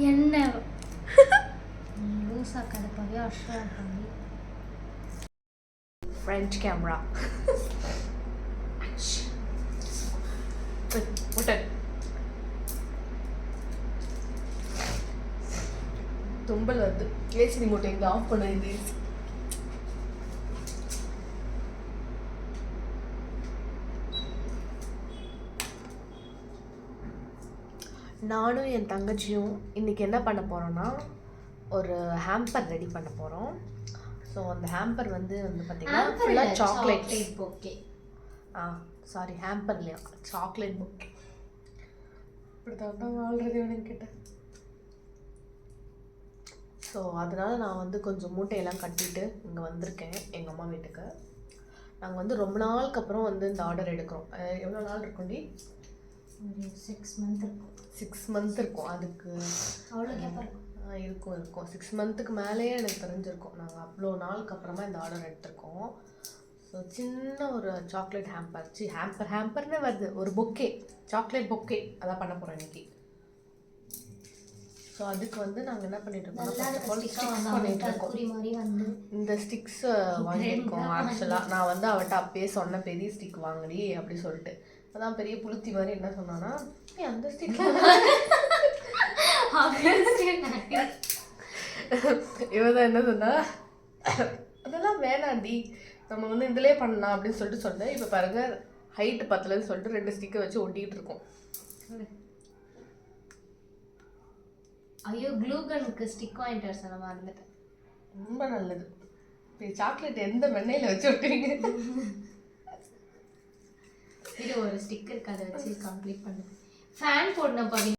என்ன லூசா கதப்பாவே அஷ்ரா பண்ணி French camera. What? தும்பல் வருது. ஏசி ரிமோட் எங்க ஆஃப் பண்ண இது? நானும் என் தங்கச்சியும் இன்றைக்கி என்ன பண்ண போகிறோன்னா ஒரு ஹேம்பர் ரெடி பண்ண போகிறோம். ஸோ அந்த ஹேம்பர் வந்து பார்த்திங்கன்னா ஃபுல்லாக சாக்லேட் பொக்கே. சாரி ஹேம்பர் இல்லையா, சாக்லேட் பொக்கே. இப்படி தான் ஆல்ரெடி வேணும் கேட்டேன். ஸோ அதனால் நான் வந்து கொஞ்சம் மூட்டையெல்லாம் கட்டிட்டு இங்கே வந்திருக்கேன் எங்கள் அம்மா வீட்டுக்கு. நாங்கள் வந்து ரொம்ப நாளுக்கு அப்புறம் வந்து இந்த ஆர்டர் எடுக்கிறோம். எவ்வளோ நாள் இருக்கும்டி? ஒரு 6 months இருக்கும். 6 months இருக்கும். அதுக்கு அவ்வளோ கேட்பா இருக்கும் 6 monthsக்கு மேலேயே எனக்கு தெரிஞ்சிருக்கும். நாங்கள் அவ்வளோ நாளுக்கு அப்புறமா இந்த ஆர்டர் எடுத்திருக்கோம். ஸோ சின்ன ஒரு சாக்லேட் ஹேம்பர்னு வருது, ஒரு பொக்கே, சாக்லேட் பொக்கே அதான் பண்ண போகிறோம் இன்றைக்கி. ஸோ அதுக்கு வந்து நாங்கள் என்ன பண்ணிகிட்ருக்கோம், இந்த ஸ்டிக்ஸ் வாங்கியிருக்கோம். ஆக்சுவலாக நான் வந்து அவட்ட அப்பயே சொன்ன பெரிய ஸ்டிக் வாங்கடி அப்படி சொல்லிட்டு. அதான் பெரிய புளுத்தி மாதிரி என்ன சொன்னான்னா, அந்த ஸ்டிக் இவதான் என்ன சொன்னா, அதெல்லாம் வேணாண்டி நம்ம வந்து இதுலேயே பண்ணலாம் அப்படின்னு சொல்லிட்டு சொன்னேன். இப்போ பாருங்க ஹைட்டு பத்தலன்னு சொல்லிட்டு 2 ஸ்டிக்கை வச்சு ஒட்டிகிட்டு இருக்கோம். ஐயோ க்ளூகனுக்கு ஸ்டிக் வாங்கிட்டு வர சொன்ன மறந்துட்டேன். ரொம்ப நல்லது. சாக்லேட் எந்த வெண்ணெயில் வச்சு விட்டுறீங்க? இது ஒரு ஸ்டிக்கருக்கு அதை வச்சு கம்ப்ளீட் பண்ணுது. ஃபேன் போடணும் பவி.